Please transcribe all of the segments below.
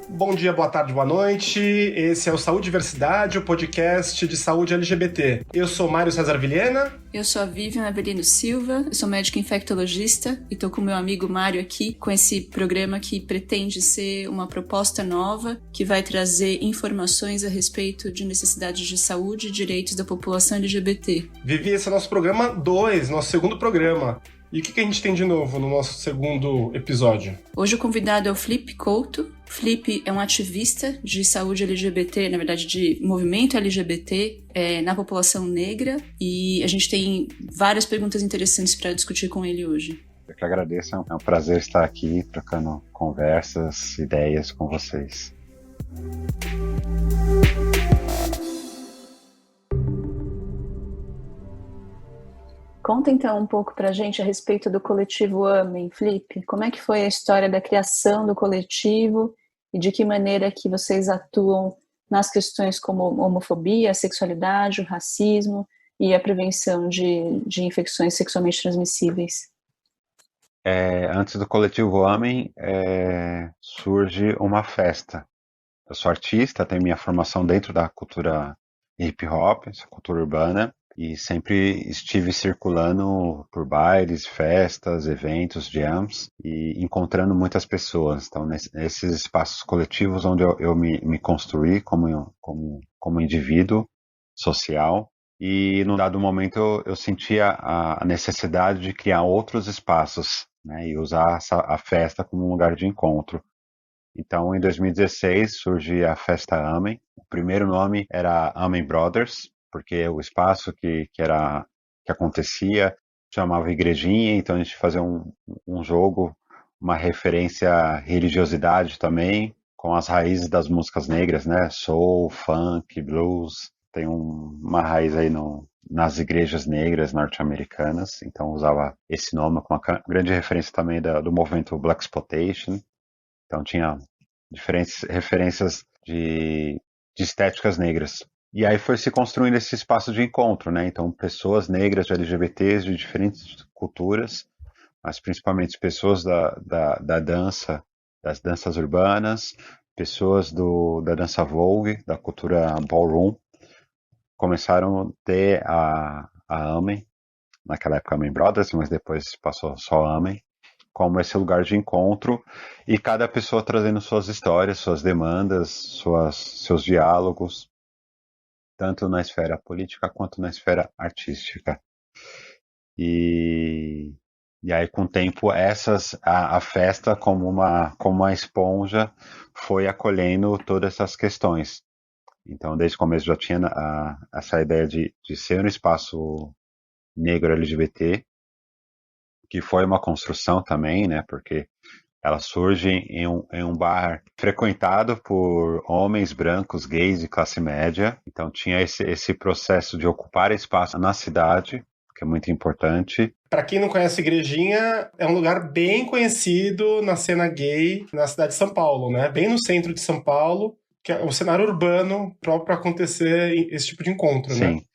Bom dia, boa tarde, boa noite. Esse é o Saúde e Diversidade, o podcast de saúde LGBT. Eu sou Mário César Vilhena. Eu sou a Vivian Avelino Silva, eu sou médica infectologista e estou com meu amigo Mário aqui com esse programa que pretende ser uma proposta nova que vai trazer informações a respeito de necessidades de saúde e direitos da população LGBT. Vivi, esse é o nosso programa 2, nosso segundo programa. E o que a gente tem de novo no nosso segundo episódio? Hoje o convidado é o Felipe Couto. Felipe é um ativista de saúde LGBT, na verdade de movimento LGBT na população negra, e a gente tem várias perguntas interessantes para discutir com ele hoje. Eu que agradeço, é um prazer estar aqui trocando conversas, ideias com vocês. Conta então um pouco pra gente a respeito do coletivo Amem, Felipe. Como é que foi a história da criação do coletivo e de que maneira que vocês atuam nas questões como homofobia, sexualidade, o racismo e a prevenção de infecções sexualmente transmissíveis? Antes do coletivo Amem, surge uma festa. Eu sou artista, tenho minha formação dentro da cultura hip hop, essa cultura urbana, e sempre estive circulando por bailes, festas, eventos, jams, e encontrando muitas pessoas. Então, nesses espaços coletivos onde eu me construí como indivíduo social, e num dado momento eu sentia a necessidade de criar outros espaços, né, e usar a festa como um lugar de encontro. Então, em 2016, surge a Festa Amem. O primeiro nome era Amem Brothers, porque o espaço que acontecia chamava Igrejinha, então a gente fazia um jogo, uma referência à religiosidade também, com as raízes das músicas negras, né? Soul, funk, blues. Tem uma raiz aí nas igrejas negras norte-americanas, então usava esse nome com uma grande referência também do movimento Blaxploitation. Então tinha diferentes referências de estéticas negras. E aí foi se construindo esse espaço de encontro, né? Então pessoas negras, LGBTs de diferentes culturas, mas principalmente pessoas da dança, das danças urbanas, pessoas da dança Vogue, da cultura ballroom, começaram a ter a Amem, naquela época Amem Brothers, mas depois passou só Amem, como esse lugar de encontro, e cada pessoa trazendo suas histórias, suas demandas, seus diálogos, tanto na esfera política quanto na esfera artística. E aí, com o tempo, a festa, como uma esponja, foi acolhendo todas essas questões. Então, desde o começo já tinha essa ideia de ser um espaço negro LGBT, que foi uma construção também, né? Porque ela surge em um bar frequentado por homens brancos, gays de classe média. Então tinha esse processo de ocupar espaço na cidade, que é muito importante. Para quem não conhece Igrejinha, é um lugar bem conhecido na cena gay na cidade de São Paulo, né? Bem no centro de São Paulo, que é um cenário urbano próprio para acontecer esse tipo de encontro, né? Sim.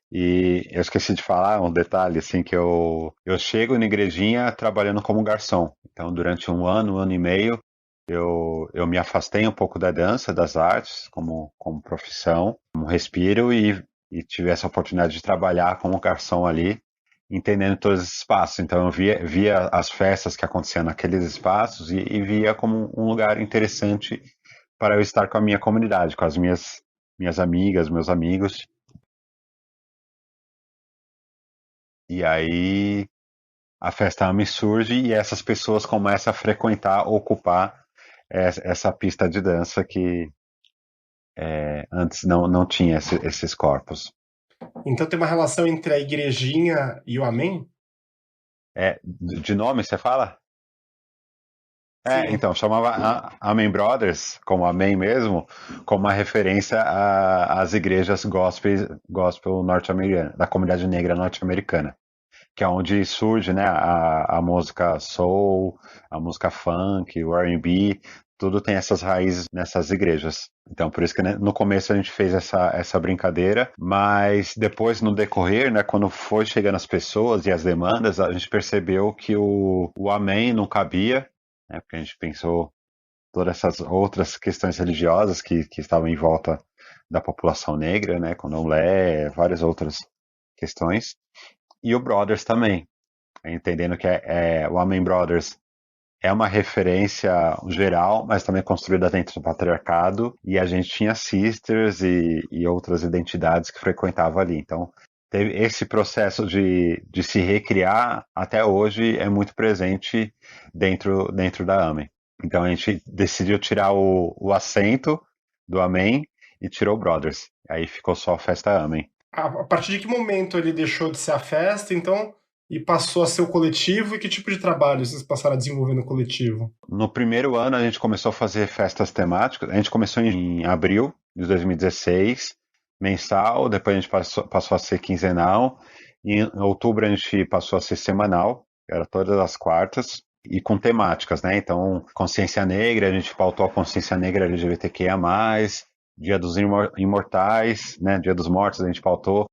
E eu esqueci de falar um detalhe, assim, que eu chego na Igrejinha trabalhando como garçom. Então, durante um ano e meio, eu me afastei um pouco da dança, das artes, como profissão, como respiro, e tive essa oportunidade de trabalhar como garçom ali, entendendo todos esses espaços. Então, eu via as festas que aconteciam naqueles espaços e via como um lugar interessante para eu estar com a minha comunidade, com as minhas amigas, meus amigos. E aí a Festa Amem surge e essas pessoas começam a frequentar, ocupar essa pista de dança que antes não tinha esses corpos. Então tem uma relação entre a Igrejinha e o Amem? De nome você fala? Sim. Então, chamava Amem Brothers, como Amem mesmo, como uma referência às igrejas gospel norte-americana, da comunidade negra norte-americana, que é onde surge, né, a música soul, a música funk, o R&B, tudo tem essas raízes nessas igrejas. Então, por isso que, né, no começo a gente fez essa brincadeira, mas depois, no decorrer, né, quando foi chegando as pessoas e as demandas, a gente percebeu que o amém não cabia, né, porque a gente pensou todas essas outras questões religiosas que estavam em volta da população negra, né, candomblé, várias outras questões, e o Brothers também, entendendo que o Amen Brothers é uma referência geral, mas também construída dentro do patriarcado, e a gente tinha sisters e outras identidades que frequentavam ali. Então, teve esse processo de se recriar, até hoje, é muito presente dentro da AMEN. Então, a gente decidiu tirar o acento do Amém e tirou o Brothers. Aí ficou só a Festa AMEN. A partir de que momento ele deixou de ser a festa, então, e passou a ser o coletivo? E que tipo de trabalho vocês passaram a desenvolver no coletivo? No primeiro ano, a gente começou a fazer festas temáticas. A gente começou em abril de 2016, mensal, depois a gente passou a ser quinzenal. Em outubro, a gente passou a ser semanal, era todas as quartas, e com temáticas, né? Então, consciência negra, a gente pautou a consciência negra LGBTQIA+, Dia dos Imortais, né? Dia dos Mortos, a gente pautou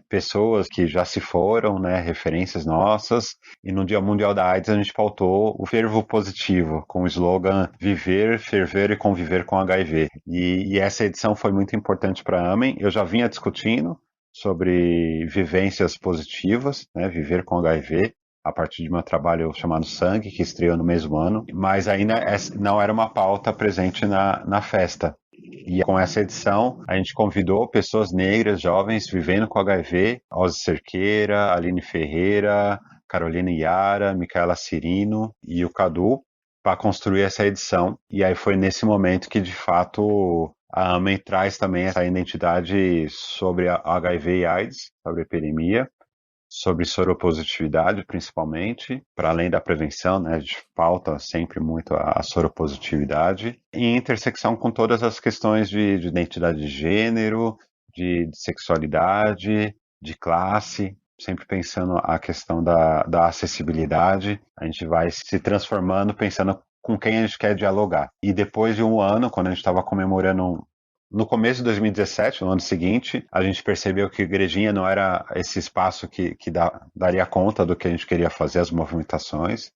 pessoas que já se foram, né, referências nossas, e no Dia Mundial da AIDS a gente pautou o fervo positivo, com o slogan Viver, Ferver e Conviver com HIV. E essa edição foi muito importante para a AMEN. Eu já vinha discutindo sobre vivências positivas, né, viver com HIV, a partir de meu trabalho chamado Sangue, que estreou no mesmo ano, mas ainda não era uma pauta presente na festa. E com essa edição, a gente convidou pessoas negras, jovens, vivendo com HIV, Ozzy Cerqueira, Aline Ferreira, Carolina Iara, Micaela Cirino e o Cadu, para construir essa edição. E aí foi nesse momento que, de fato, a AMEN traz também essa identidade sobre a HIV e AIDS, sobre a epidemia, sobre soropositividade, principalmente, para além da prevenção, né, a gente pauta sempre muito a soropositividade, e intersecção com todas as questões de identidade de gênero, de sexualidade, de classe, sempre pensando a questão da acessibilidade. A gente vai se transformando, pensando com quem a gente quer dialogar. E depois de um ano, quando a gente estava comemorando no começo de 2017, no ano seguinte, a gente percebeu que a Igrejinha não era esse espaço que daria conta do que a gente queria fazer, as movimentações.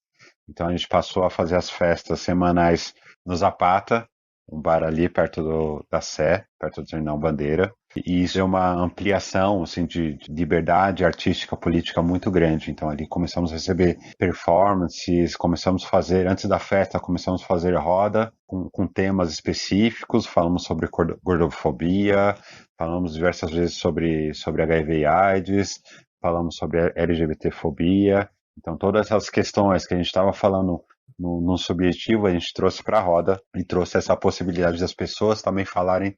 Então a gente passou a fazer as festas semanais no Zapata, um bar ali perto da Sé, perto do Terminal Bandeira. E isso é uma ampliação assim, de liberdade artística, política muito grande. Então ali começamos a receber performances, começamos a fazer, antes da festa, começamos a fazer roda com temas específicos, falamos sobre gordofobia, falamos diversas vezes sobre HIV e AIDS, falamos sobre LGBTfobia. Então todas essas questões que a gente estava falando no subjetivo, a gente trouxe para a roda e trouxe essa possibilidade das pessoas também falarem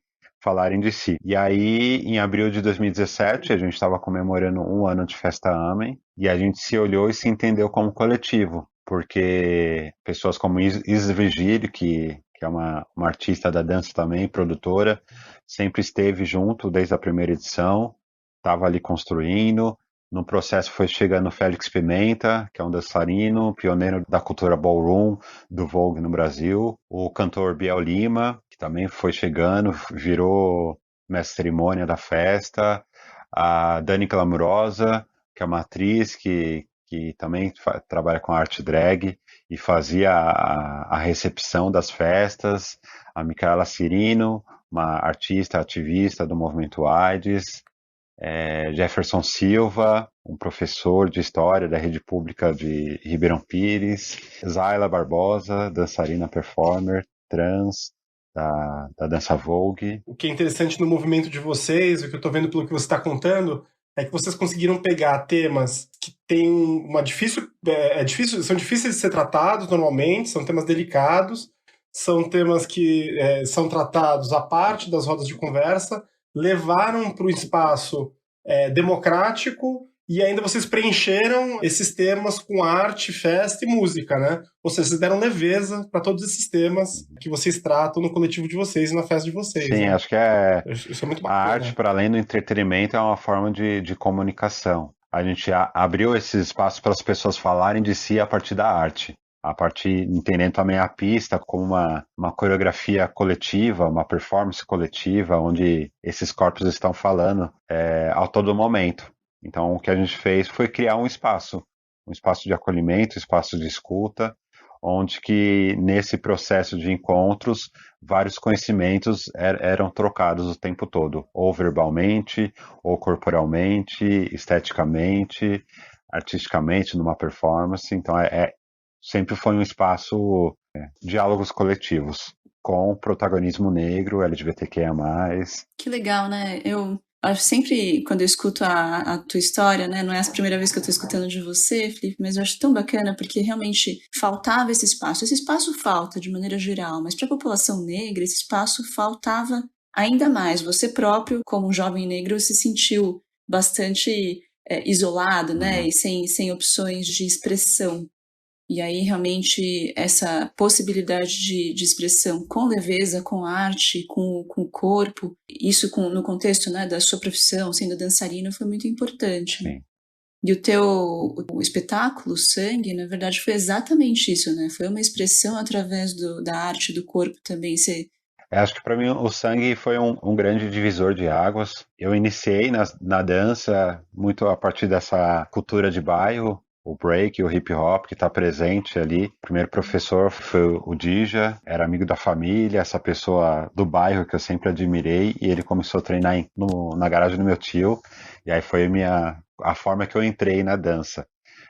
de si. E aí, em abril de 2017, a gente estava comemorando um ano de Festa AMEN, e a gente se olhou e se entendeu como coletivo, porque pessoas como Isis Virgílio, que é uma artista da dança também, produtora, sempre esteve junto desde a primeira edição, estava ali construindo. No processo foi chegando Félix Pimenta, que é um dançarino, pioneiro da cultura ballroom, do Vogue no Brasil. O cantor Biel Lima, que também foi chegando, virou mestre cerimônia da festa. A Dani Glamurosa, que é uma atriz que também trabalha com arte drag e fazia a recepção das festas. A Micaela Cirino, uma artista ativista do movimento AIDS. Jefferson Silva, um professor de História da Rede Pública de Ribeirão Pires, Zayla Barbosa, dançarina performer, trans, da dança Vogue. O que é interessante no movimento de vocês, o que eu estou vendo pelo que você está contando, é que vocês conseguiram pegar temas que têm uma são difíceis de ser tratados normalmente, são temas delicados, são temas que são tratados à parte das rodas de conversa, levaram para o espaço democrático e ainda vocês preencheram esses temas com arte, festa e música, né? Ou seja, vocês deram leveza para todos esses temas que vocês tratam no coletivo de vocês e na festa de vocês. Sim, né? acho que Isso é muito a bacana. arte, para além do entretenimento, é uma forma de comunicação. A gente abriu esse espaço para as pessoas falarem de si a partir da arte. a partir, entendendo também a pista como uma coreografia coletiva, uma performance coletiva, onde esses corpos estão falando a todo momento. Então, o que a gente fez foi criar um espaço de acolhimento, um espaço de escuta, onde que nesse processo de encontros, vários conhecimentos eram trocados o tempo todo, ou verbalmente, ou corporalmente, esteticamente, artisticamente, numa performance. Então, sempre foi um espaço diálogos coletivos, com protagonismo negro, LGBTQIA+. Que legal, né? Eu acho sempre, quando eu escuto a tua história, né? Não é a primeira vez que eu tô escutando de você, Felipe, mas eu acho tão bacana porque realmente faltava esse espaço. Esse espaço falta de maneira geral, mas para a população negra, esse espaço faltava ainda mais. Você próprio, como um jovem negro, se sentiu bastante isolado, né? E sem opções de expressão. E aí, realmente, essa possibilidade de expressão com leveza, com arte, com o corpo, isso no contexto, né, da sua profissão, sendo dançarina, foi muito importante. Sim. E o espetáculo, Sangue, na verdade, foi exatamente isso, né? Foi uma expressão através da arte, do corpo também. Acho que para mim o Sangue foi um grande divisor de águas. Eu iniciei na dança muito a partir dessa cultura de bairro, o break, o hip hop que está presente ali. O primeiro professor foi o Dija, era amigo da família, essa pessoa do bairro que eu sempre admirei, e ele começou a treinar na garagem do meu tio, e aí foi a forma que eu entrei na dança.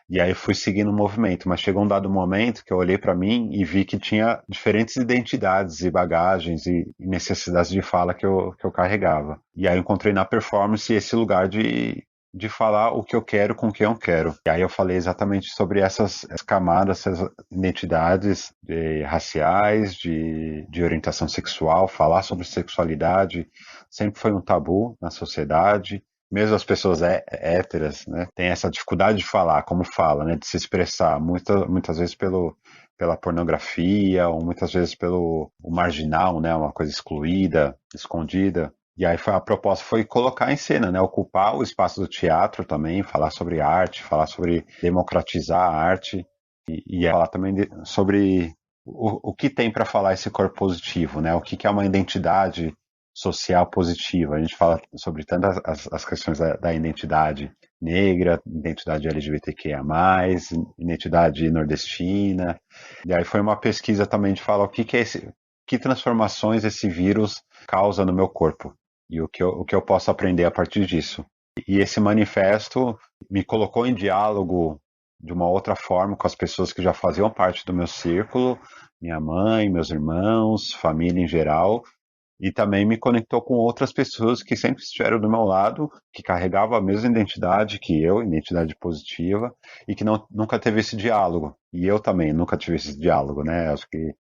E aí fui seguindo o movimento, mas chegou um dado momento que eu olhei para mim e vi que tinha diferentes identidades e bagagens e necessidades de fala que eu carregava. E aí eu encontrei na performance esse lugar de falar o que eu quero com quem eu quero. E aí eu falei exatamente sobre essas camadas, essas identidades raciais, de orientação sexual, falar sobre sexualidade sempre foi um tabu na sociedade. Mesmo as pessoas héteras, né, têm essa dificuldade de falar, como fala, né, de se expressar, muitas vezes pela pornografia, ou muitas vezes pelo o marginal, né, uma coisa excluída, escondida. E aí a proposta foi colocar em cena, né, ocupar o espaço do teatro também, falar sobre arte, falar sobre democratizar a arte, e falar também sobre o que tem para falar esse corpo positivo, né, o que é uma identidade social positiva. A gente fala sobre tantas as questões da identidade negra, identidade LGBTQIA+, identidade nordestina. E aí foi uma pesquisa também de falar o que é que transformações esse vírus causa no meu corpo e o que eu posso aprender a partir disso. E esse manifesto me colocou em diálogo de uma outra forma com as pessoas que já faziam parte do meu círculo, minha mãe, meus irmãos, família em geral, e também me conectou com outras pessoas que sempre estiveram do meu lado, que carregavam a mesma identidade que eu, identidade positiva, e que nunca teve esse diálogo. E eu também nunca tive esse diálogo, né? Acho que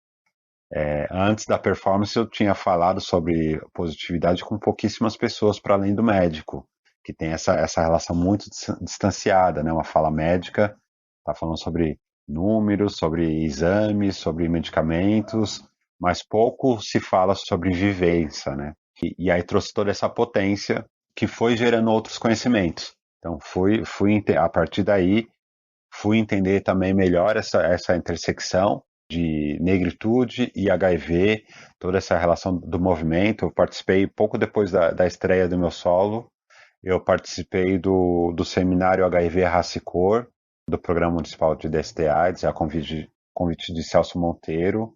antes da performance eu tinha falado sobre positividade com pouquíssimas pessoas para além do médico, que tem essa relação muito distanciada, né? Uma fala médica, está falando sobre números, sobre exames, sobre medicamentos, mas pouco se fala sobre vivência, né? E aí trouxe toda essa potência que foi gerando outros conhecimentos. Então a partir daí fui entender também melhor essa intersecção de negritude e HIV, toda essa relação do movimento. Eu participei pouco depois da estreia do meu solo. Eu participei do seminário HIV Raça e Cor, do Programa Municipal de DST-AIDS, a convite de Celso Monteiro,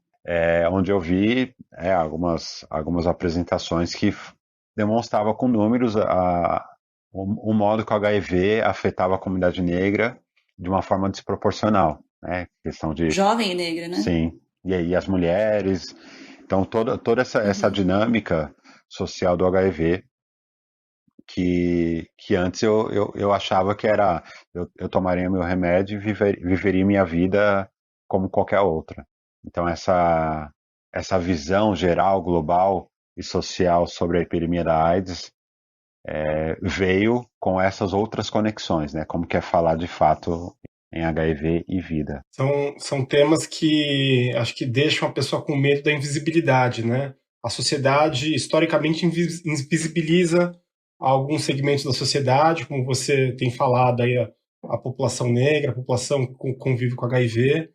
onde eu vi algumas apresentações que demonstravam com números o modo que o HIV afetava a comunidade negra de uma forma desproporcional. Né? Questão de... Jovem e negra, né? Sim, e aí as mulheres. Então, toda essa dinâmica social do HIV, que antes eu achava que era eu tomaria meu remédio e viveria minha vida como qualquer outra. Então essa visão geral, global e social sobre a epidemia da AIDS veio com essas outras conexões, né? Como que é falar de fato em HIV e vida. São temas que acho que deixam a pessoa com medo da invisibilidade, né? A sociedade historicamente invisibiliza alguns segmentos da sociedade, como você tem falado aí, a população negra, a população que convive com HIV,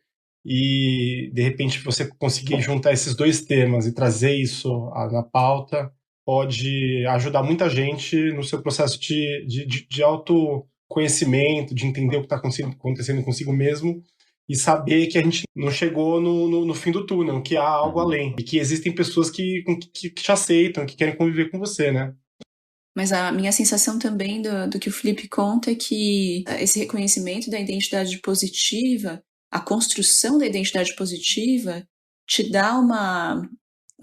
e de repente você conseguir juntar esses dois temas e trazer isso na pauta pode ajudar muita gente no seu processo de autoconhecimento, de entender o que está acontecendo consigo mesmo e saber que a gente não chegou no fim do túnel, que há algo além e que existem pessoas que te aceitam, que querem conviver com você, né? Mas a minha sensação também do que o Felipe conta é que esse reconhecimento da identidade positiva, a construção da identidade positiva, te dá uma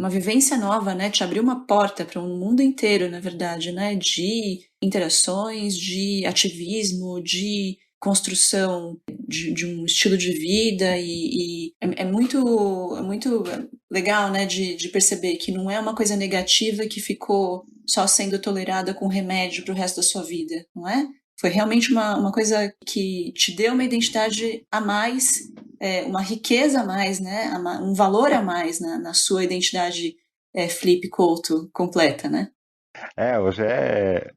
vivência nova, né? Te abriu uma porta para um mundo inteiro, na verdade, né? De interações, de ativismo, de construção de um estilo de vida e é muito legal, né, de perceber que não é uma coisa negativa que ficou só sendo tolerada com remédio para o resto da sua vida, não é? Foi realmente uma coisa que te deu uma identidade a mais, uma riqueza a mais, né, um valor a mais na sua identidade Flip Couto completa, né? Hoje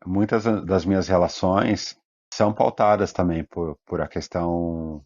muitas das minhas relações são pautadas também por a questão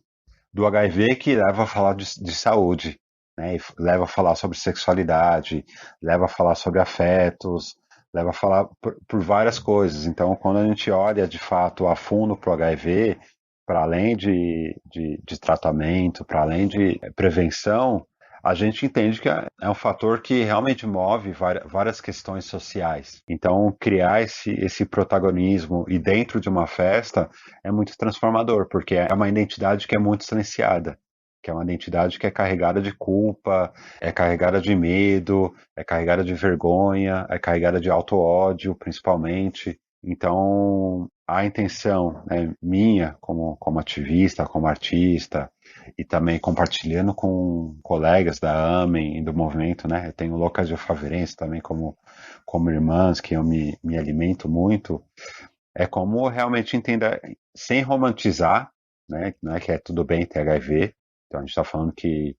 do HIV, que leva a falar de saúde, né? E leva a falar sobre sexualidade, leva a falar sobre afetos, leva a falar por várias coisas. Então, quando a gente olha de fato a fundo para o HIV, para além de tratamento, para além de prevenção, a gente entende que é um fator que realmente move várias questões sociais. Então, criar esse protagonismo e dentro de uma festa é muito transformador, porque é uma identidade que é muito silenciada, que é uma identidade que é carregada de culpa, é carregada de medo, é carregada de vergonha, é carregada de auto-ódio, principalmente. Então, a intenção, né, minha como ativista, como artista, e também compartilhando com colegas da AMEN e do movimento, né? Eu tenho Loucas de Alfaverense também como irmãs, que eu me alimento muito, é como realmente entender, sem romantizar, né? Não é que é tudo bem ter HIV, então a gente está falando que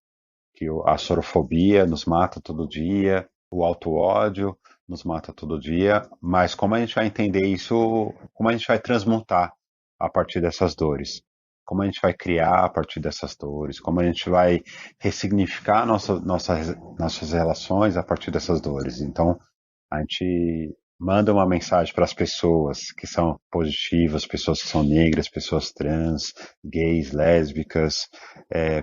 a sorofobia nos mata todo dia, o auto-ódio nos mata todo dia, mas como a gente vai entender isso, como a gente vai transmutar a partir dessas dores? Como a gente vai criar a partir dessas dores? Como a gente vai ressignificar nossas relações a partir dessas dores? Então, a gente manda uma mensagem para as pessoas que são positivas, pessoas que são negras, pessoas trans, gays, lésbicas,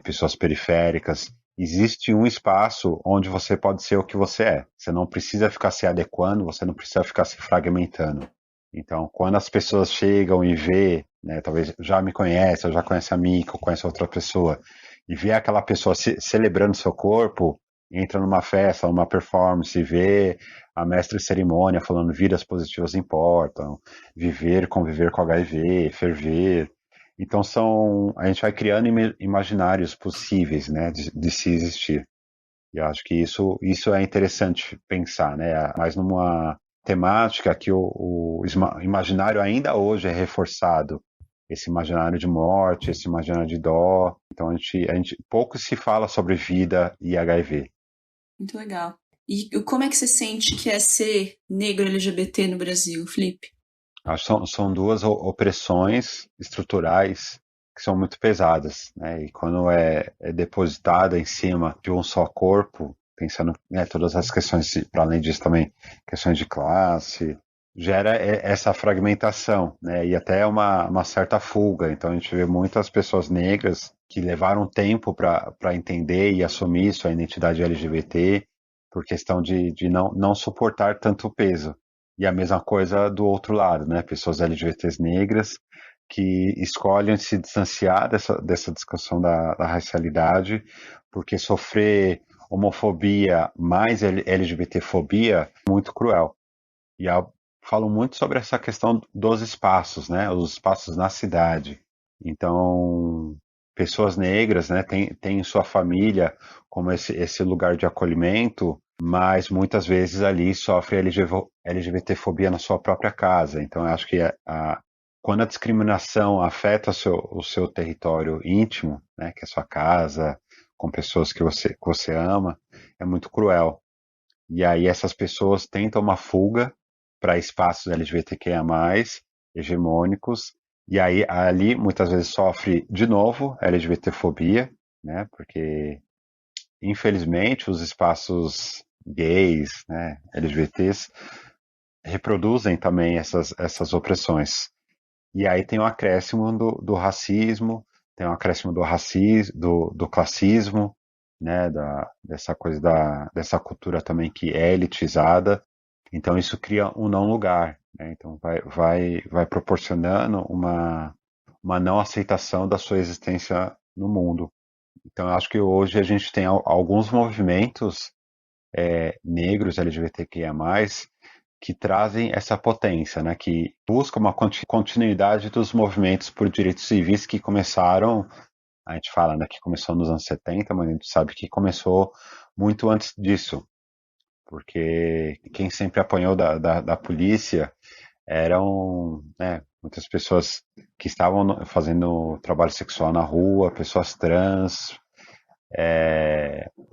pessoas periféricas. Existe um espaço onde você pode ser o que você é. Você não precisa ficar se adequando, você não precisa ficar se fragmentando. Então, quando as pessoas chegam e vê, né, talvez já me conhece, ou já conhece a mim, ou conhece outra pessoa, e vê aquela pessoa celebrando seu corpo, entra numa festa, numa performance, e vê a mestre de cerimônia falando vidas positivas importam, viver, conviver com HIV, ferver. Então a gente vai criando imaginários possíveis, né, de se existir. E eu acho que isso é interessante pensar, né, mas numa temática que o imaginário ainda hoje é reforçado, esse imaginário de morte, esse imaginário de dó. Então a gente pouco se fala sobre vida e HIV. Muito legal. E como é que você sente que é ser negro LGBT no Brasil, Felipe? Acho que são duas opressões estruturais que são muito pesadas, né? E quando é depositada em cima de um só corpo, pensando, né, todas as questões, para além disso também, questões de classe, gera essa fragmentação, né? E até uma certa fuga. Então a gente vê muitas pessoas negras que levaram tempo para entender e assumir sua identidade LGBT por questão de não suportar tanto peso. E a mesma coisa do outro lado, né? Pessoas LGBTs negras que escolhem se distanciar dessa discussão da racialidade, porque sofrer homofobia mais LGBTfobia é muito cruel. E eu falo muito sobre essa questão dos espaços, né? Os espaços na cidade. Então, pessoas negras, né, têm sua família como esse lugar de acolhimento, mas muitas vezes ali sofre LGBTfobia na sua própria casa. Então, eu acho que quando a discriminação afeta o seu território íntimo, né, que é a sua casa, com pessoas que você ama, é muito cruel. E aí essas pessoas tentam uma fuga para espaços LGBTQIA+, hegemônicos, e aí ali muitas vezes sofre de novo LGBTfobia, né? Porque, infelizmente, os espaços gays, né, LGBTs, reproduzem também essas opressões. E aí tem o acréscimo do racismo, tem o acréscimo do classismo, né, dessa coisa dessa cultura também que é elitizada. Então isso cria um não lugar, né? Então vai proporcionando uma não aceitação da sua existência no mundo. Então eu acho que hoje a gente tem alguns movimentos negros LGBTQIA+, que trazem essa potência, né, que busca uma continuidade dos movimentos por direitos civis que começaram, a gente fala, né, que começou nos anos 70, mas a gente sabe que começou muito antes disso, porque quem sempre apanhou da polícia eram, né, muitas pessoas que estavam fazendo trabalho sexual na rua, pessoas trans,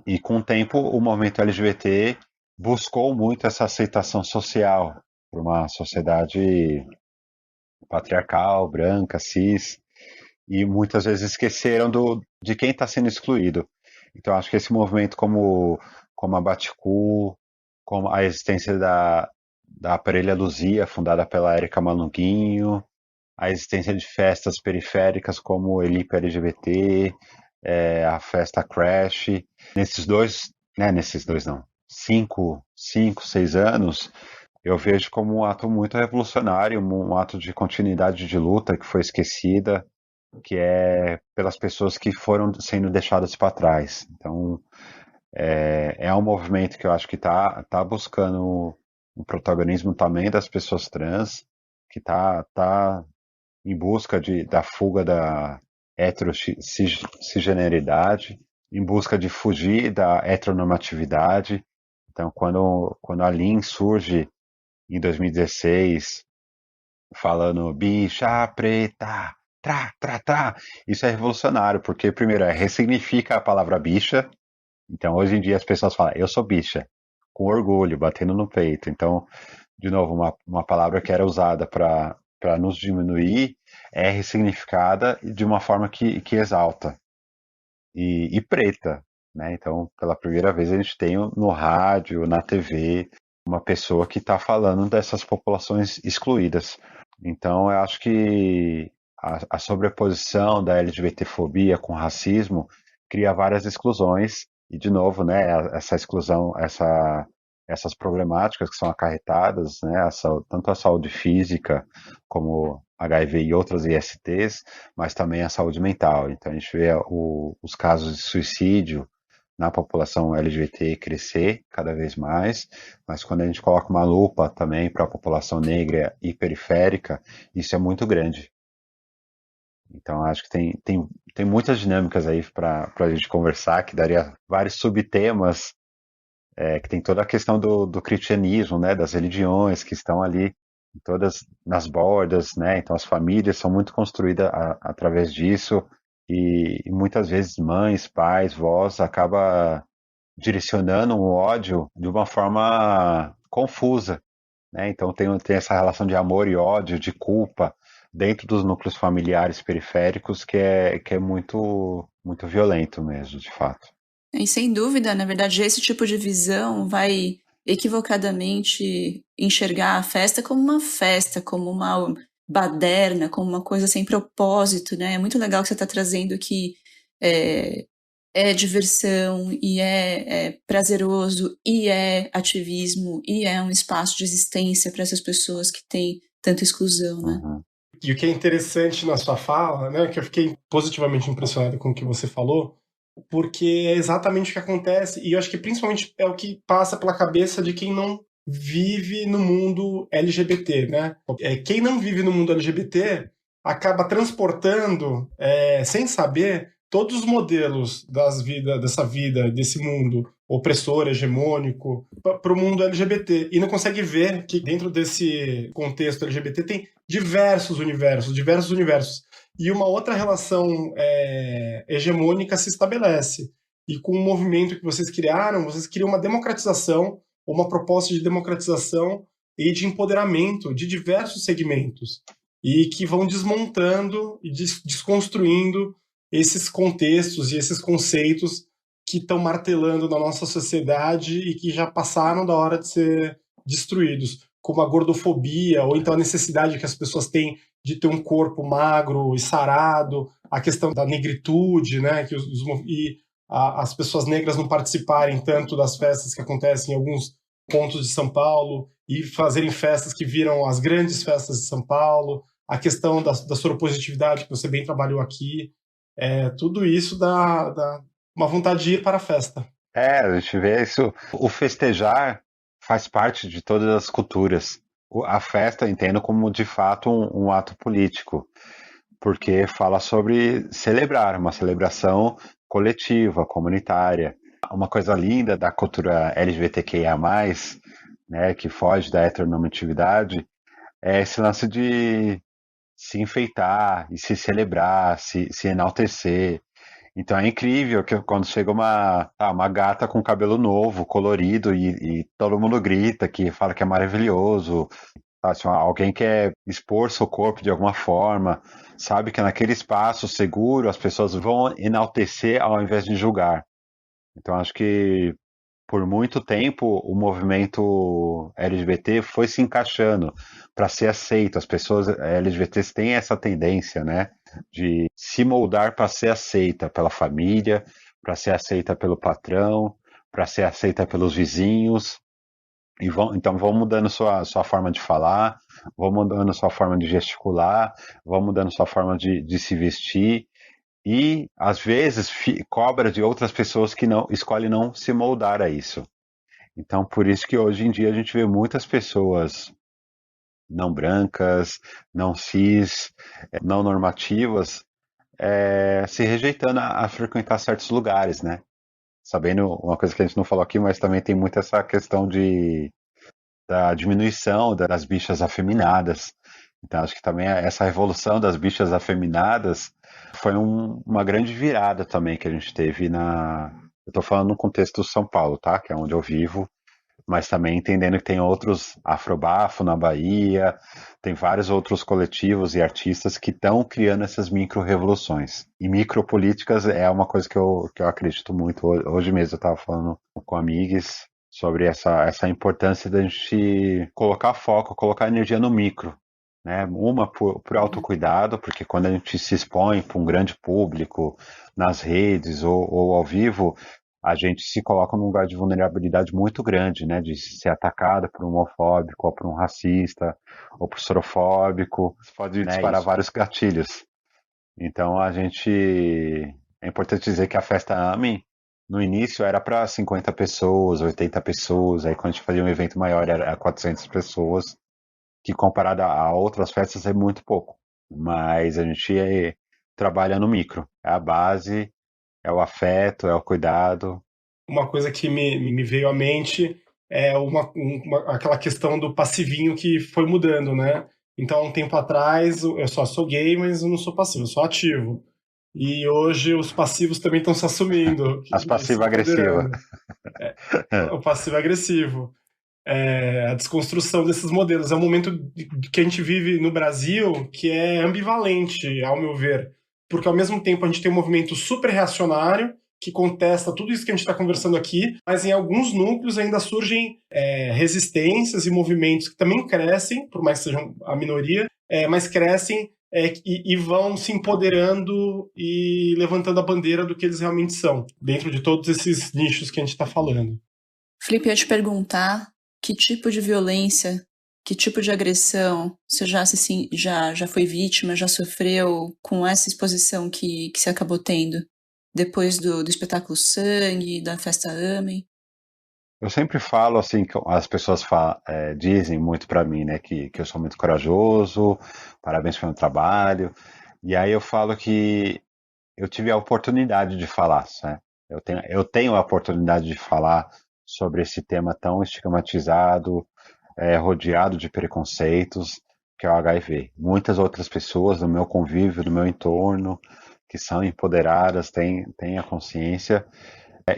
e com o tempo o movimento LGBT buscou muito essa aceitação social por uma sociedade patriarcal, branca, cis, e muitas vezes esqueceram de quem está sendo excluído. Então acho que esse movimento como a Baticu, como a existência da Aparelha Luzia, fundada pela Érica Malunguinho, a existência de festas periféricas como o Elipe LGBT, a festa Crash. Nesses dois não, 6 anos, eu vejo como um ato muito revolucionário, um ato de continuidade de luta que foi esquecida, que é pelas pessoas que foram sendo deixadas para trás. Então, é um movimento que eu acho que tá buscando o protagonismo também das pessoas trans, que tá em busca da fuga da heterocisgeneridade, em busca de fugir da heteronormatividade. Então, quando a Lin surge em 2016, falando bicha preta, tra, isso é revolucionário, porque, primeiro, ressignifica a palavra bicha. Então, hoje em dia, as pessoas falam, eu sou bicha, com orgulho, batendo no peito. Então, de novo, uma palavra que era usada para nos diminuir é ressignificada de uma forma que exalta. E preta, né? Então, pela primeira vez, a gente tem no rádio, na TV, uma pessoa que está falando dessas populações excluídas. Então, eu acho que a sobreposição da LGBTfobia com racismo cria várias exclusões e, de novo, né, essa exclusão, essas problemáticas que são acarretadas, né, tanto a saúde física como HIV e outras ISTs, mas também a saúde mental. Então, a gente vê os casos de suicídio na população LGBT crescer cada vez mais, mas quando a gente coloca uma lupa também para a população negra e periférica, isso é muito grande. Então, acho que tem muitas dinâmicas aí para a gente conversar, que daria vários subtemas, que tem toda a questão do cristianismo, né, das religiões que estão ali todas nas bordas, né, então as famílias são muito construídas através disso, e muitas vezes mães, pais, vós acaba direcionando o ódio de uma forma confusa, né? Então tem essa relação de amor e ódio, de culpa dentro dos núcleos familiares periféricos que é muito violento mesmo, de fato. E sem dúvida, na verdade, esse tipo de visão vai equivocadamente enxergar a festa, como uma baderna, como uma coisa sem propósito, né? É muito legal que você está trazendo que é diversão, e é prazeroso, e é ativismo, e é um espaço de existência para essas pessoas que têm tanta exclusão, né? Uhum. E o que é interessante na sua fala, né, que eu fiquei positivamente impressionado com o que você falou, porque é exatamente o que acontece, e eu acho que principalmente é o que passa pela cabeça de quem não vive no mundo LGBT, né? Quem não vive no mundo LGBT acaba transportando, sem saber, todos os modelos dessa vida, desse mundo opressor, hegemônico, para o mundo LGBT. E não consegue ver que dentro desse contexto LGBT tem diversos universos. E uma outra relação hegemônica se estabelece. E com o movimento que vocês criam uma democratização, uma proposta de democratização e de empoderamento de diversos segmentos. E que vão desmontando e desconstruindo esses contextos e esses conceitos que estão martelando na nossa sociedade e que já passaram da hora de ser destruídos, como a gordofobia, ou então a necessidade que as pessoas têm de ter um corpo magro e sarado, a questão da negritude, né, as pessoas negras não participarem tanto das festas que acontecem em alguns pontos de São Paulo e fazerem festas que viram as grandes festas de São Paulo, a questão da soropositividade que você bem trabalhou aqui, tudo isso dá uma vontade de ir para a festa. A gente vê isso. O festejar faz parte de todas as culturas. A festa eu entendo como de fato um ato político, porque fala sobre celebrar, uma celebração coletiva, comunitária. Uma coisa linda da cultura LGBTQIA+, né, que foge da heteronormatividade, é esse lance de se enfeitar e se celebrar, se enaltecer. Então é incrível que quando chega uma gata com cabelo novo, colorido, e todo mundo grita, que fala que é maravilhoso. Assim, alguém quer expor seu corpo de alguma forma, sabe que naquele espaço seguro as pessoas vão enaltecer ao invés de julgar. Então acho que por muito tempo o movimento LGBT foi se encaixando para ser aceito. As pessoas LGBTs têm essa tendência, né, de se moldar para ser aceita pela família, para ser aceita pelo patrão, para ser aceita pelos vizinhos. Então vão mudando sua forma de falar, vão mudando sua forma de gesticular, vão mudando sua forma de se vestir e às vezes cobra de outras pessoas que não escolhem não se moldar a isso. Então por isso que hoje em dia a gente vê muitas pessoas não brancas, não cis, não normativas, se rejeitando a frequentar certos lugares, né? Sabendo uma coisa que a gente não falou aqui, mas também tem muito essa questão da diminuição das bichas afeminadas. Então acho que também essa revolução das bichas afeminadas foi uma grande virada também que a gente teve eu estou falando no contexto São Paulo, tá? Que é onde eu vivo, mas também entendendo que tem outros Afrobafo na Bahia, tem vários outros coletivos e artistas que estão criando essas micro-revoluções. E micropolíticas é uma coisa que eu acredito muito. Hoje mesmo eu estava falando com amigos sobre essa importância da gente colocar foco, colocar energia no micro. Né? Uma por autocuidado, porque quando a gente se expõe para um grande público, nas redes ou ao vivo, a gente se coloca num lugar de vulnerabilidade muito grande, né? De ser atacado por um homofóbico, ou por um racista, ou por sorofóbico. Pode disparar vários gatilhos. Então é importante dizer que a festa AME, no início era para 50 pessoas, 80 pessoas, aí quando a gente fazia um evento maior era 400 pessoas, que comparado a outras festas é muito pouco. Mas a gente trabalha no micro, é a base, é o afeto, é o cuidado. Uma coisa que me veio à mente é aquela questão do passivinho que foi mudando, né? Então, um tempo atrás, eu só sou gay, mas eu não sou passivo, eu sou ativo. E hoje os passivos também estão se assumindo. As passivo-agressivas. O passivo-agressivo. A desconstrução desses modelos. É um momento que a gente vive no Brasil que é ambivalente, ao meu ver. Porque, ao mesmo tempo, a gente tem um movimento super reacionário que contesta tudo isso que a gente está conversando aqui, mas em alguns núcleos ainda surgem resistências e movimentos que também crescem, por mais que sejam a minoria, mas crescem e vão se empoderando e levantando a bandeira do que eles realmente são, dentro de todos esses nichos que a gente está falando. Felipe, eu ia te perguntar que tipo de violência, que tipo de agressão você já foi vítima, já sofreu com essa exposição que você acabou tendo depois do espetáculo Sangue, da festa AME? Eu sempre falo assim, que as pessoas dizem muito para mim, né, que eu sou muito corajoso, parabéns pelo trabalho. E aí eu falo que eu tive a oportunidade de falar, né? Eu tenho a oportunidade de falar sobre esse tema tão estigmatizado, rodeado de preconceitos, que é o HIV. Muitas outras pessoas do meu convívio, do meu entorno, que são empoderadas, têm a consciência,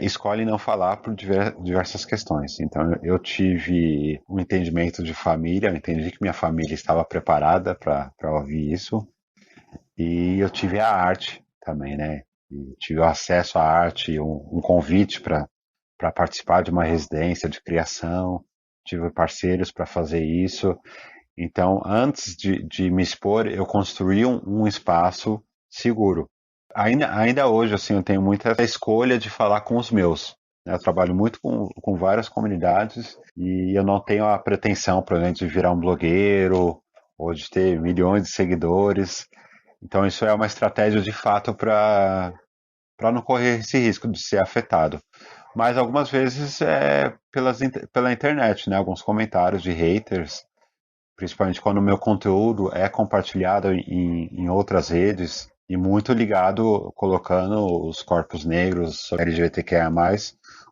escolhem não falar por diversas questões. Então eu tive um entendimento de família, eu entendi que minha família estava preparada para ouvir isso, e eu tive a arte também, né? E tive acesso à arte, um convite para participar de uma residência de criação, tive parceiros para fazer isso. Então, antes de me expor, eu construí um espaço seguro. Ainda hoje, assim, eu tenho muita escolha de falar com os meus. Eu trabalho muito com várias comunidades e eu não tenho a pretensão, por exemplo, de virar um blogueiro ou de ter milhões de seguidores. Então, isso é uma estratégia de fato para não correr esse risco de ser afetado. Mas algumas vezes é pela internet, né? Alguns comentários de haters, principalmente quando o meu conteúdo é compartilhado em outras redes e muito ligado, colocando os corpos negros, LGBTQIA+,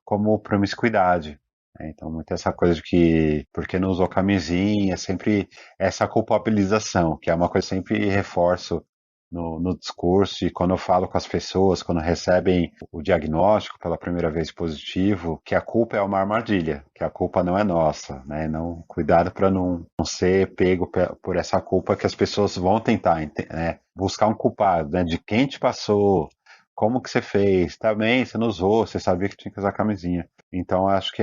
como promiscuidade. Então, muito essa coisa de que, porque não usou camisinha, sempre essa culpabilização, que é uma coisa que eu sempre reforço no discurso, e quando eu falo com as pessoas, quando recebem o diagnóstico pela primeira vez positivo, que a culpa é uma armadilha, que a culpa não é nossa, né? Não, cuidado para não ser pego por essa culpa, que as pessoas vão tentar, né, buscar um culpado, né, de quem te passou, como que você fez, tá bem, você não usou, você sabia que tinha que usar camisinha. Então acho que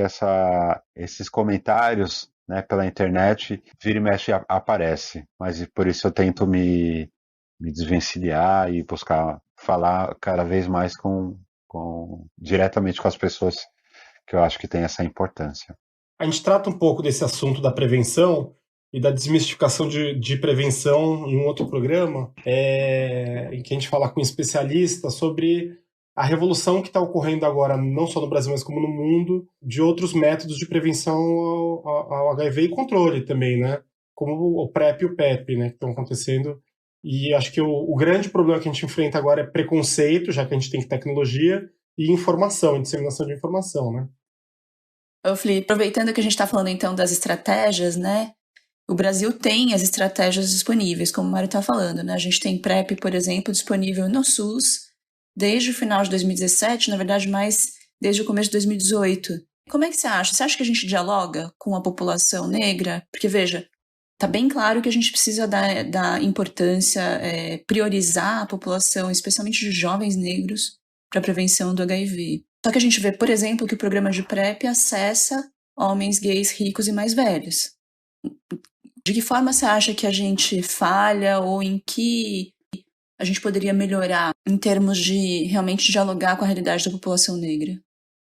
esses comentários, né, pela internet, vira e mexe aparece, mas por isso eu tento me desvencilhar e buscar falar cada vez mais diretamente com as pessoas que eu acho que tem essa importância. A gente trata um pouco desse assunto da prevenção e da desmistificação de prevenção em um outro programa, em que a gente fala com especialistas sobre a revolução que está ocorrendo agora, não só no Brasil, mas como no mundo, de outros métodos de prevenção ao HIV e controle também, né? Como o PrEP e o PEP, né? Que estão acontecendo. E acho que o grande problema que a gente enfrenta agora é preconceito, já que a gente tem tecnologia, e informação, disseminação de informação, né? Ô, Felipe, aproveitando que a gente está falando então das estratégias, né? O Brasil tem as estratégias disponíveis, como o Mário está falando, né? A gente tem PrEP, por exemplo, disponível no SUS desde o final de 2017, na verdade, mais desde o começo de 2018. Como é que você acha? Você acha que a gente dialoga com a população negra? Porque, veja, tá bem claro que a gente precisa dar importância, priorizar a população, especialmente de jovens negros, para a prevenção do HIV. Só que a gente vê, por exemplo, que o programa de PrEP acessa homens gays ricos e mais velhos. De que forma você acha que a gente falha ou em que a gente poderia melhorar em termos de realmente dialogar com a realidade da população negra?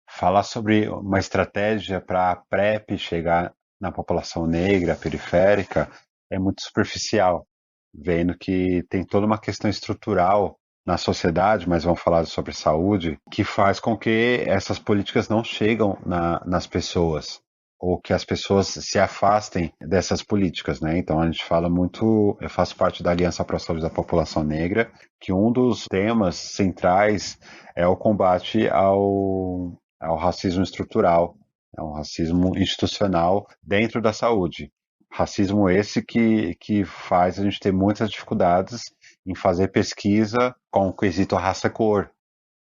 Falar sobre uma estratégia para a PrEP chegar na população negra, periférica, é muito superficial, vendo que tem toda uma questão estrutural na sociedade, mas vamos falar sobre saúde, que faz com que essas políticas não chegam nas pessoas, ou que as pessoas se afastem dessas políticas, né? Então a gente fala muito, eu faço parte da Aliança para a Saúde da População Negra, que um dos temas centrais é o combate ao racismo estrutural, ao racismo institucional dentro da saúde. Racismo esse que faz a gente ter muitas dificuldades em fazer pesquisa com o quesito raça-cor.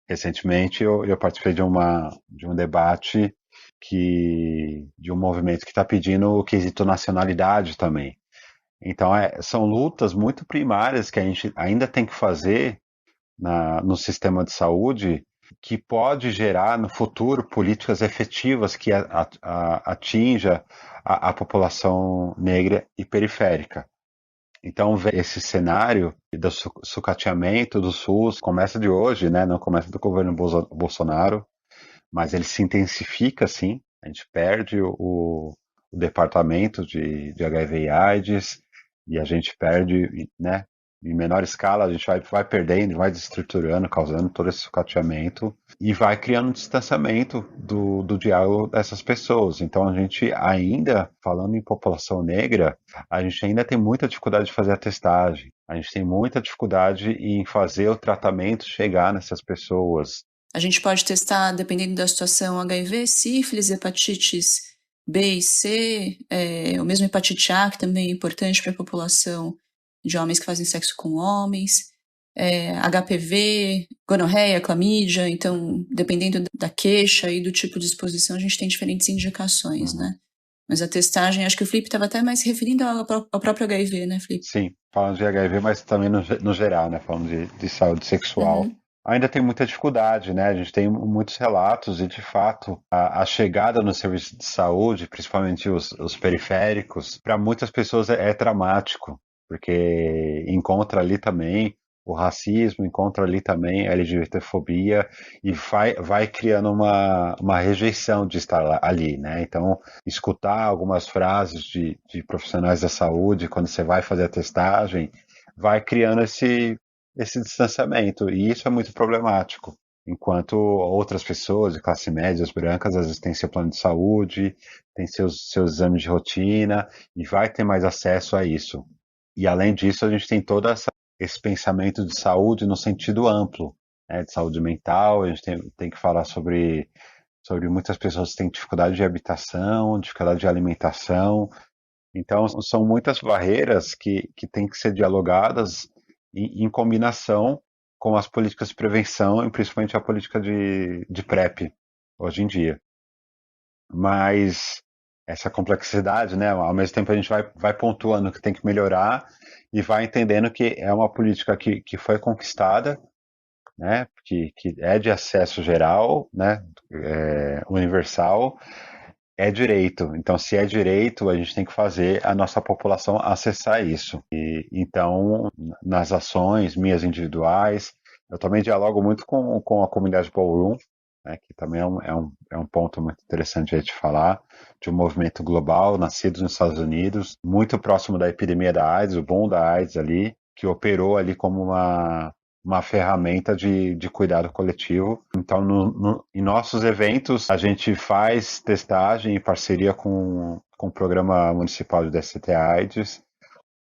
Recentemente eu participei de um debate de um movimento que está pedindo o quesito nacionalidade também. Então são lutas muito primárias que a gente ainda tem que fazer no sistema de saúde, que pode gerar no futuro políticas efetivas que atinja a população negra e periférica. Então, esse cenário do sucateamento do SUS começa de hoje, né? Não começa do governo Bolsonaro, mas ele se intensifica, sim. A gente perde o departamento de HIV e AIDS, e a gente perde, né? Em menor escala, a gente vai perdendo, vai desestruturando, causando todo esse sucateamento e vai criando um distanciamento do diálogo dessas pessoas. Então, a gente ainda, falando em população negra, a gente ainda tem muita dificuldade de fazer a testagem, a gente tem muita dificuldade em fazer o tratamento chegar nessas pessoas. A gente pode testar, dependendo da situação, HIV, sífilis, hepatites B e C, o mesmo hepatite A, que também é importante para a população de homens que fazem sexo com homens, HPV, gonorreia, clamídia. Então, dependendo da queixa e do tipo de exposição, a gente tem diferentes indicações, né? Mas a testagem, acho que o Felipe estava até mais se referindo ao próprio HIV, né, Felipe? Sim. falando de HIV, mas também no geral, né? Falando de saúde sexual. Ainda tem muita dificuldade, né? A gente tem muitos relatos e, de fato, a chegada no serviço de saúde, principalmente os periféricos, para muitas pessoas é dramático, porque encontra ali também o racismo, encontra ali também a LGBTfobia e vai criando uma rejeição de estar ali, né? Então, escutar algumas frases de profissionais da saúde quando você vai fazer a testagem vai criando esse distanciamento, e isso é muito problemático. Enquanto outras pessoas de classe média, as brancas, às vezes têm seu plano de saúde, têm seus exames de rotina e vai ter mais acesso a isso. E além disso, a gente tem todo esse pensamento de saúde no sentido amplo, né, de saúde mental. A gente tem que falar sobre muitas pessoas que têm dificuldade de habitação, dificuldade de alimentação. Então, são muitas barreiras que têm que ser dialogadas em combinação com as políticas de prevenção e principalmente a política de PrEP, hoje em dia. Mas essa complexidade, né, ao mesmo tempo a gente vai pontuando que tem que melhorar e vai entendendo que é uma política que foi conquistada, né, que é de acesso geral, né, universal, é direito. Então, se é direito, a gente tem que fazer a nossa população acessar isso. E então, nas ações minhas individuais, eu também dialogo muito com a comunidade Ballroom, né, que também é um ponto muito interessante de falar, de um movimento global, nascido nos Estados Unidos, muito próximo da epidemia da AIDS, o boom da AIDS ali, que operou ali como uma ferramenta de cuidado coletivo. Então, em nossos eventos, a gente faz testagem em parceria com o Programa Municipal de DST-AIDS.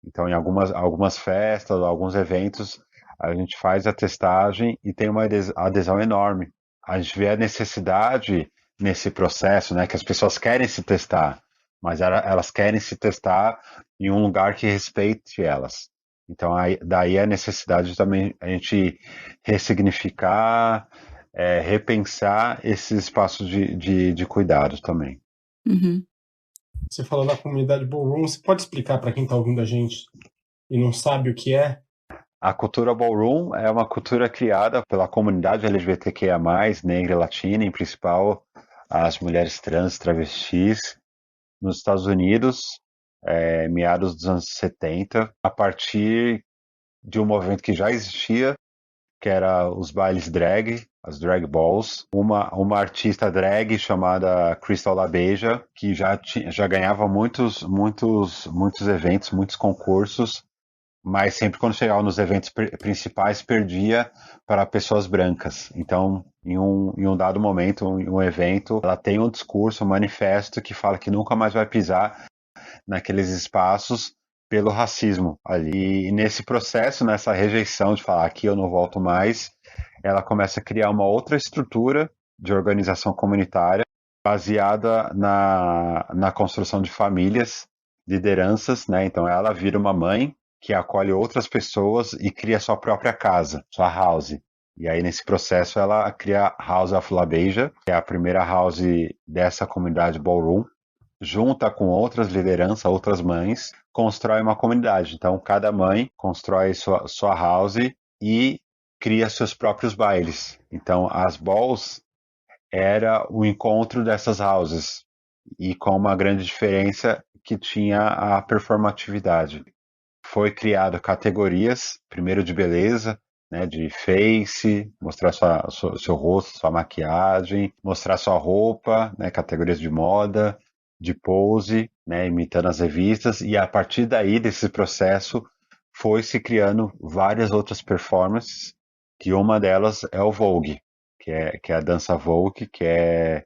Então, em algumas festas, alguns eventos, a gente faz a testagem e tem uma adesão enorme. A gente vê a necessidade nesse processo, né, que as pessoas querem se testar, mas elas querem se testar em um lugar que respeite elas. Então, daí a necessidade de também a gente ressignificar, repensar esses espaços de cuidado também. Uhum. Você falou da comunidade Ballroom, você pode explicar para quem está ouvindo a gente e não sabe o que é? A cultura Ballroom é uma cultura criada pela comunidade LGBTQIA+, negra e latina, em principal as mulheres trans, travestis, nos Estados Unidos, meados dos anos 70, a partir de um movimento que já existia, que era os bailes drag, as drag balls. Uma artista drag chamada Crystal LaBeija, que já ganhava muitos eventos, muitos concursos, mas sempre quando chegava nos eventos principais perdia para pessoas brancas. Então, em um dado momento, em um evento, ela tem um discurso, um manifesto que fala que nunca mais vai pisar naqueles espaços pelo racismo ali. E nesse processo, nessa rejeição de falar aqui eu não volto mais, ela começa a criar uma outra estrutura de organização comunitária baseada na construção de famílias, lideranças, né? Então ela vira uma mãe que acolhe outras pessoas e cria sua própria casa, sua house. E aí, nesse processo, ela cria House of LaBeija, que é a primeira house dessa comunidade Ballroom, junta com outras lideranças, outras mães, constrói uma comunidade. Então, cada mãe constrói sua house e cria seus próprios bailes. Então, as balls era o encontro dessas houses, e com uma grande diferença que tinha a performatividade. Foi criado categorias, primeiro de beleza, né, de face, mostrar seu rosto, sua maquiagem, mostrar sua roupa, né, categorias de moda, de pose, né, imitando as revistas, e a partir daí, desse processo, foi se criando várias outras performances, que uma delas é o Vogue, que é a dança Vogue, que é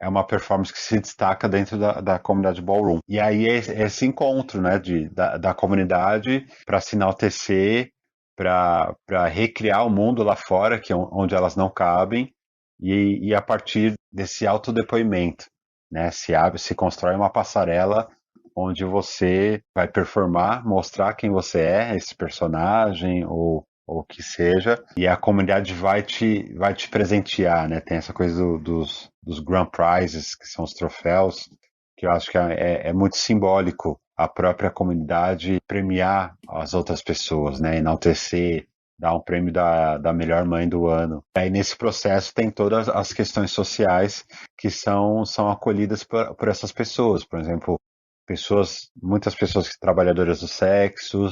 uma performance que se destaca dentro da comunidade Ballroom. E aí é esse encontro, né, da comunidade para se enaltecer, para recriar o mundo lá fora, que é onde elas não cabem, e a partir desse autodepoimento, né, se constrói uma passarela onde você vai performar, mostrar quem você é, esse personagem, ou o que seja, e a comunidade vai te presentear, né? Tem essa coisa dos Grand Prizes, que são os troféus, que eu acho que é muito simbólico a própria comunidade premiar as outras pessoas, né? Enaltecer, dar um prêmio da melhor mãe do ano. Aí nesse processo tem todas as questões sociais que são acolhidas por essas pessoas. Por exemplo, muitas pessoas trabalhadoras do sexo,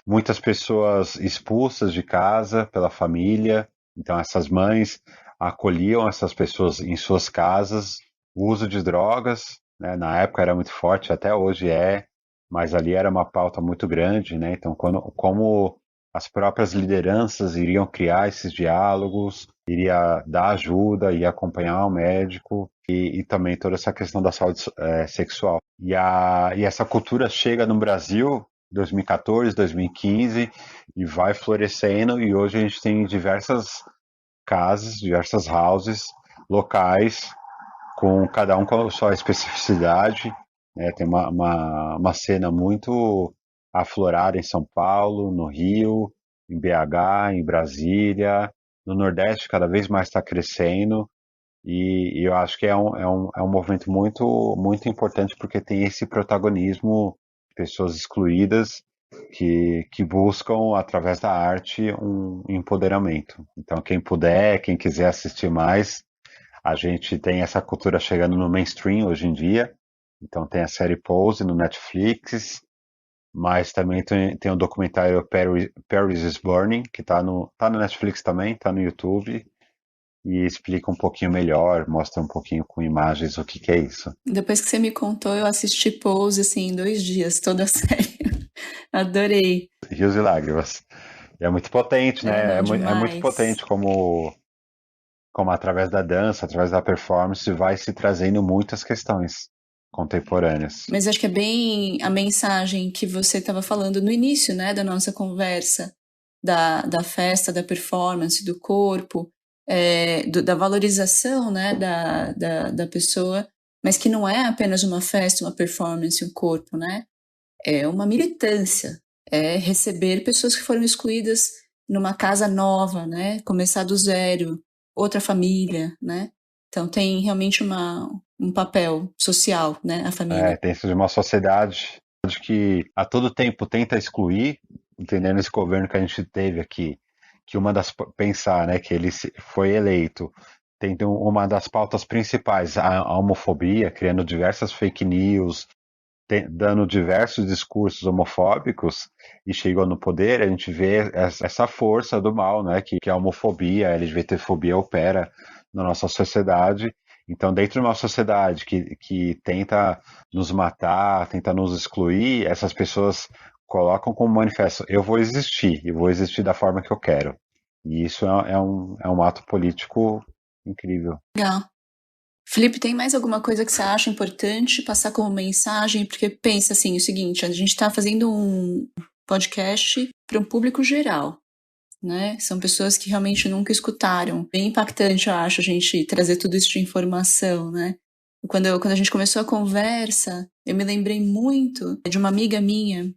muitas pessoas expulsas de casa pela família. Então essas mães acolhiam essas pessoas em suas casas. O uso de drogas, né, na época era muito forte, até hoje é, mas ali era uma pauta muito grande, né? Então como as próprias lideranças iriam criar esses diálogos, iria dar ajuda, ia acompanhar o médico e também toda essa questão da saúde sexual. E essa cultura chega no Brasil 2014, 2015 e vai florescendo e hoje a gente tem diversas casas, diversas houses locais com cada um com a sua especificidade, né? Tem uma cena muito aflorada em São Paulo, no Rio, em BH, em Brasília, no Nordeste cada vez mais está crescendo e eu acho que é um movimento muito importante porque tem esse protagonismo de pessoas excluídas que buscam, através da arte, um empoderamento. Então, quem puder, quem quiser assistir mais, a gente tem essa cultura chegando no mainstream hoje em dia. Então, tem a série Pose no Netflix, mas também tem o documentário Paris is Burning, que tá no Netflix também, tá no YouTube, e explica um pouquinho melhor, mostra um pouquinho com imagens o que é isso. Depois que você me contou, eu assisti Pose, assim, em 2 dias, toda a série. Adorei. Rios e lágrimas. É muito potente, né? É muito potente como através da dança, através da performance, vai se trazendo muitas questões contemporâneas. Mas acho que é bem a mensagem que você estava falando no início, né, da nossa conversa, da festa, da performance, do corpo, da valorização, né, da pessoa, mas que não é apenas uma festa, uma performance, um corpo, né? É uma militância, é receber pessoas que foram excluídas numa casa nova, né? Começar do zero, outra família, né? Então tem realmente um papel social, né? A família. Dentro de uma sociedade que a todo tempo tenta excluir, entendendo esse governo que a gente teve aqui, que pensar, né, que ele foi eleito, tem uma das pautas principais a homofobia, criando diversas fake news, dando diversos discursos homofóbicos e chegou no poder, a gente vê essa força do mal, né, que a homofobia, a LGBTfobia opera na nossa sociedade. Então, dentro de uma sociedade que tenta nos matar, tenta nos excluir, essas pessoas colocam como manifesto: eu vou existir, e vou existir da forma que eu quero. E isso é um ato político incrível. Legal. Felipe, tem mais alguma coisa que você acha importante passar como mensagem? Porque pensa assim, o seguinte, a gente está fazendo um podcast para um público geral, né? São pessoas que realmente nunca escutaram. Bem impactante, eu acho, a gente trazer tudo isso de informação, né? Quando a gente começou a conversa, eu me lembrei muito de uma amiga minha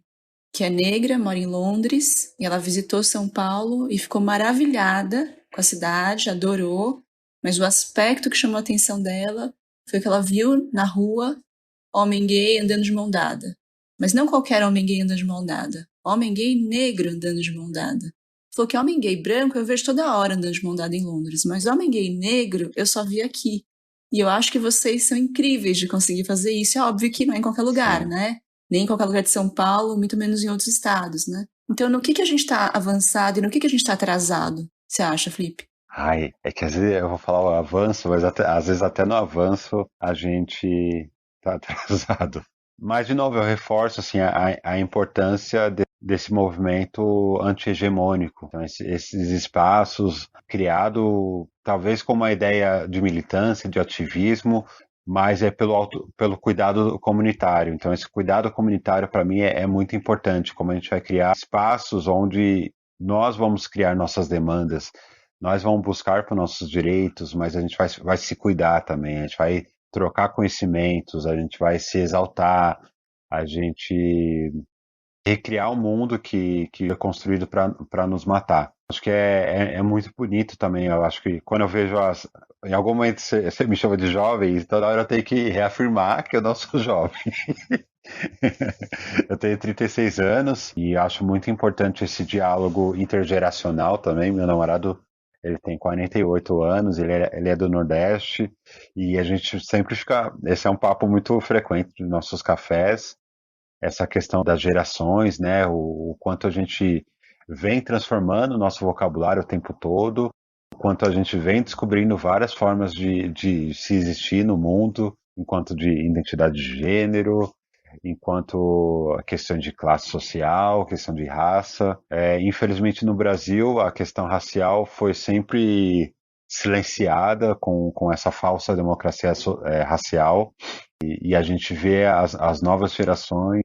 que é negra, mora em Londres, e ela visitou São Paulo e ficou maravilhada com a cidade, adorou, mas o aspecto que chamou a atenção dela foi que ela viu na rua homem gay andando de mão dada. Mas não qualquer homem gay andando de mão dada, homem gay negro andando de mão dada. Falou que homem gay branco eu vejo toda hora andando de mão dada em Londres, mas homem gay negro eu só vi aqui. E eu acho que vocês são incríveis de conseguir fazer isso. É óbvio que não é em qualquer lugar, né? Nem em qualquer lugar de São Paulo, muito menos em outros estados, né? Então, no que a gente está avançado e no que a gente está atrasado, você acha, Felipe? Ai, é que às vezes eu vou falar o avanço, mas às vezes até no avanço a gente tá atrasado. Mas, de novo, eu reforço assim, a importância desse movimento anti-hegemônico. Então, esses espaços criados, talvez com uma ideia de militância, de ativismo, mas é pelo cuidado comunitário. Então, esse cuidado comunitário, para mim, é muito importante, como a gente vai criar espaços onde nós vamos criar nossas demandas, nós vamos buscar por nossos direitos, mas a gente vai se cuidar também, a gente vai trocar conhecimentos, a gente vai se exaltar, a gente recriar um mundo que é construído para nos matar. Acho que é muito bonito também. Eu acho que quando eu vejo em algum momento você me chama de jovem, e toda hora eu tenho que reafirmar que eu não sou jovem. Eu tenho 36 anos e acho muito importante esse diálogo intergeracional também. Meu namorado, ele tem 48 anos, ele é do Nordeste e a gente sempre fica. Esse é um papo muito frequente nos nossos cafés, essa questão das gerações, né? O quanto a gente vem transformando o nosso vocabulário o tempo todo, o quanto a gente vem descobrindo várias formas de se existir no mundo, enquanto de identidade de gênero, enquanto a questão de classe social, questão de raça. Infelizmente no Brasil a questão racial foi sempre silenciada com essa falsa democracia racial e a gente vê as novas gerações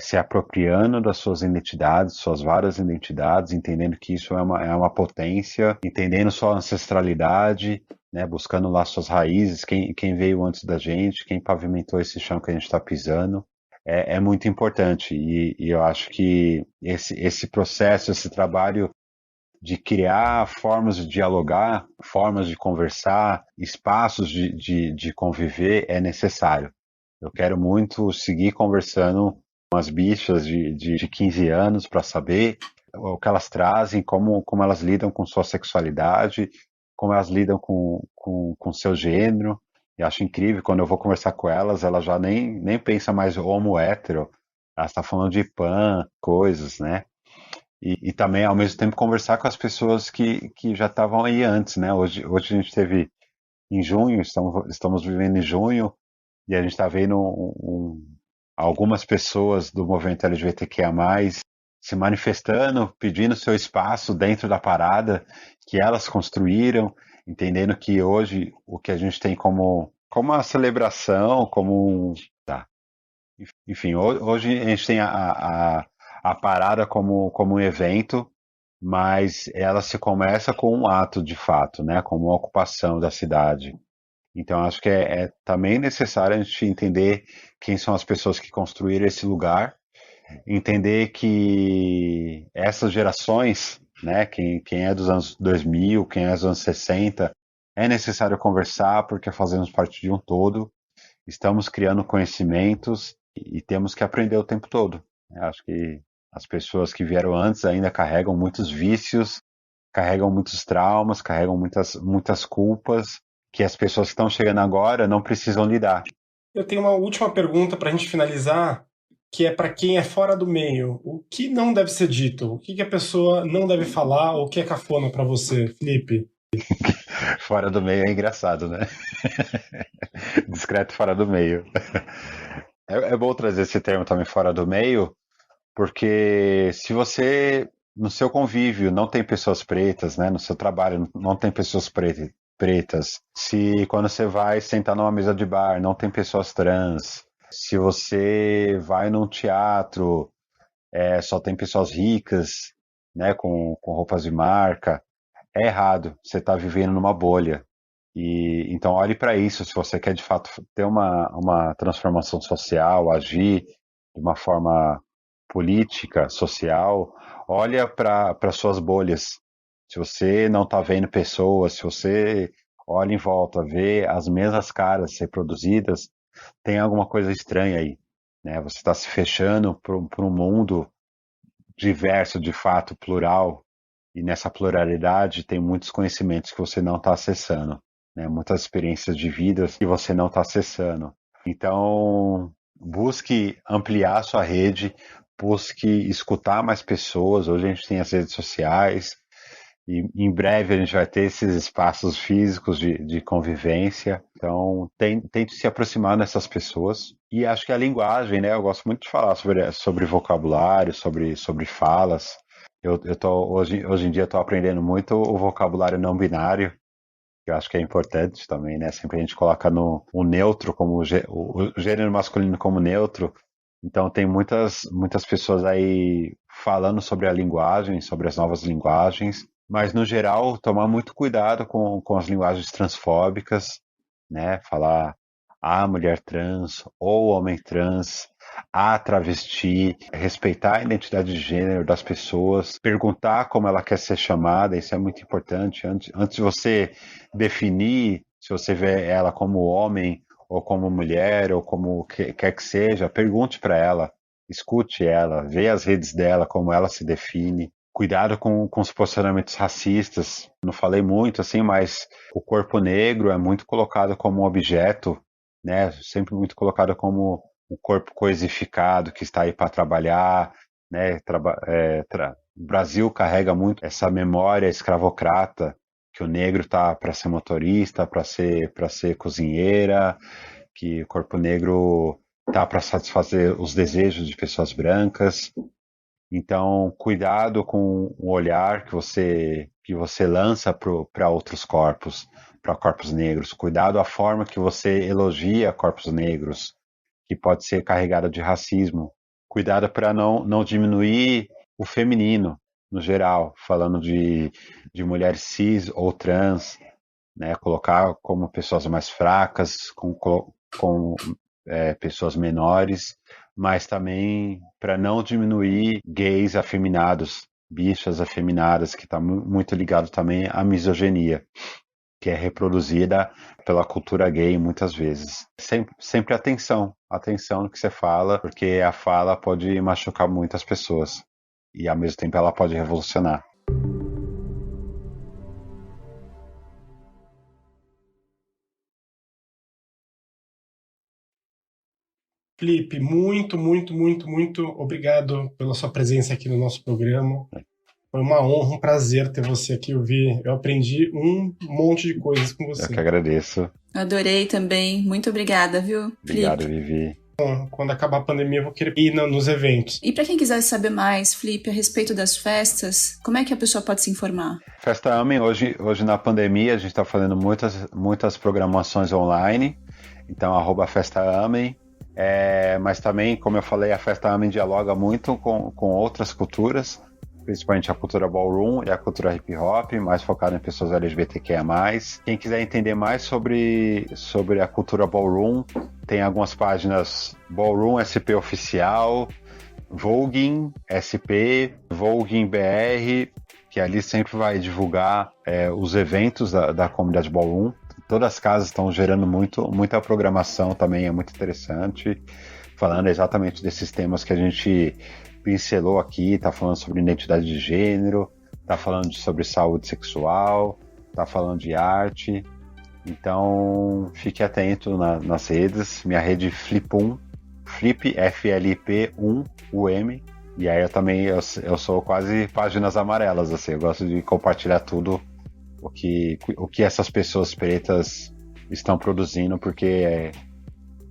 se apropriando das suas identidades, suas várias identidades, entendendo que isso é uma potência, entendendo sua ancestralidade, né, buscando lá suas raízes, quem veio antes da gente, quem pavimentou esse chão que a gente está pisando. É muito importante e eu acho que esse processo, esse trabalho de criar formas de dialogar, formas de conversar, espaços de conviver é necessário. Eu quero muito seguir conversando com as bichas de 15 anos para saber o que elas trazem, como elas lidam com sua sexualidade, como elas lidam com seu gênero. E acho incrível, quando eu vou conversar com elas, ela já nem pensa mais homo hétero, ela está falando de pan, coisas, né? E também, ao mesmo tempo, conversar com as pessoas que já estavam aí antes, né? Hoje a gente teve em junho, estamos vivendo em junho, e a gente está vendo algumas pessoas do movimento LGBTQIA+, se manifestando, pedindo seu espaço dentro da parada que elas construíram, entendendo que hoje o que a gente tem como uma celebração, tá. Enfim, hoje a gente tem a parada como um evento, mas ela se começa com um ato de fato, né, como uma ocupação da cidade. Então acho que é também necessário a gente entender quem são as pessoas que construíram esse lugar, entender que essas gerações, né, quem é dos anos 2000, quem é dos anos 60, é necessário conversar porque fazemos parte de um todo, estamos criando conhecimentos e temos que aprender o tempo todo. Eu acho que as pessoas que vieram antes ainda carregam muitos vícios, carregam muitos traumas, carregam muitas culpas que as pessoas que estão chegando agora não precisam lidar. Eu tenho uma última pergunta para a gente finalizar, que é para quem é fora do meio. O que não deve ser dito? O que a pessoa não deve falar? Ou o que é cafona para você, Felipe? Fora do meio é engraçado, né? Discreto fora do meio. É bom trazer esse termo também, fora do meio, porque se você, no seu convívio, não tem pessoas pretas, né? No seu trabalho não tem pessoas pretas, se quando você vai sentar numa mesa de bar não tem pessoas trans, se você vai num teatro, só tem pessoas ricas, né? Com roupas de marca, é errado. Você está vivendo numa bolha. E então olhe para isso, se você quer de fato ter uma transformação social, agir de uma forma política, social, olha para suas bolhas. Se você não está vendo pessoas, se você olha em volta, vê as mesmas caras reproduzidas, tem alguma coisa estranha aí, né? Você está se fechando para um mundo diverso, de fato, plural, e nessa pluralidade tem muitos conhecimentos que você não está acessando, né? Muitas experiências de vida que você não está acessando. Então, busque ampliar a sua rede, busque escutar mais pessoas. Hoje a gente tem as redes sociais e em breve a gente vai ter esses espaços físicos de convivência. Então, tente se aproximar dessas pessoas. E acho que a linguagem, né? Eu gosto muito de falar sobre vocabulário, sobre falas. Hoje em dia estou aprendendo muito o vocabulário não binário, que eu acho que é importante também, né? Sempre a gente coloca o neutro como o gênero masculino como neutro. Então tem muitas pessoas aí falando sobre a linguagem, sobre as novas linguagens, mas no geral tomar muito cuidado com as linguagens transfóbicas, né? Falar a mulher trans ou homem trans, a travesti, respeitar a identidade de gênero das pessoas, perguntar como ela quer ser chamada, isso é muito importante. Antes de você definir se você vê ela como homem ou como mulher, ou como quer que seja, pergunte para ela, escute ela, vê as redes dela, como ela se define. Cuidado com os posicionamentos racistas. Não falei muito assim, mas o corpo negro é muito colocado como um objeto, né? Sempre muito colocado como um corpo coisificado que está aí para trabalhar, né? O Brasil carrega muito essa memória escravocrata que o negro tá para ser motorista, para ser cozinheira, que o corpo negro tá para satisfazer os desejos de pessoas brancas. Então, cuidado com o olhar que você lança para outros corpos, para corpos negros. Cuidado a forma que você elogia corpos negros, que pode ser carregada de racismo. Cuidado para não diminuir o feminino, no geral, falando de mulheres cis ou trans, né? Colocar como pessoas mais fracas, com pessoas menores, mas também para não diminuir gays afeminados, bichas afeminadas, que está muito ligado também à misoginia, que é reproduzida pela cultura gay muitas vezes. Sempre atenção no que você fala, porque a fala pode machucar muitas pessoas e ao mesmo tempo ela pode revolucionar. Felipe, muito, muito, muito, muito obrigado pela sua presença aqui no nosso programa. Foi uma honra, um prazer ter você aqui. Eu aprendi um monte de coisas com você. Eu que agradeço. Adorei também. Muito obrigada, viu, Obrigado, Felipe? Vivi. Quando acabar a pandemia, eu vou querer ir nos eventos. E para quem quiser saber mais, Felipe, a respeito das festas, como é que a pessoa pode se informar? Festa Amém, hoje na pandemia, a gente está fazendo muitas programações online. Então, @Festa Amém. Mas também, como eu falei, a Festa Amém dialoga muito com outras culturas, principalmente a cultura ballroom e a cultura hip hop, mais focada em pessoas LGBTQIA+. Quem quiser entender mais sobre a cultura ballroom, tem algumas páginas Ballroom SP Oficial, Voguing SP, Voguing BR, que ali sempre vai divulgar os eventos da comunidade ballroom. Todas as casas estão gerando muita programação também, é muito interessante, falando exatamente desses temas que a gente pincelou aqui, tá falando sobre identidade de gênero, tá falando sobre saúde sexual, tá falando de arte. Então, fique atento nas redes. Minha rede Flip1, Flip, FLP1, UM. E aí eu sou quase páginas amarelas, assim, eu gosto de compartilhar tudo o que essas pessoas pretas estão produzindo, porque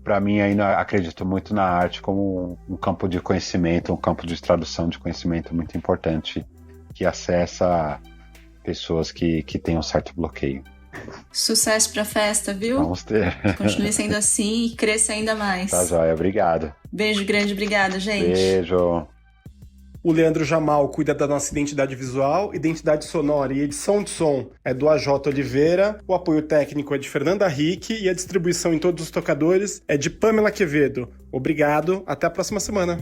para mim ainda acredito muito na arte como um campo de conhecimento, um campo de tradução de conhecimento muito importante, que acessa pessoas que têm um certo bloqueio. Sucesso pra festa, viu? Vamos ter. Continue sendo assim e cresça ainda mais. Tá joia, obrigado. Beijo grande, obrigada, gente. Beijo. O Leandro Jamal cuida da nossa identidade visual, identidade sonora e edição de som é do AJ Oliveira, o apoio técnico é de Fernanda Rick e a distribuição em todos os tocadores é de Pamela Quevedo. Obrigado, até a próxima semana.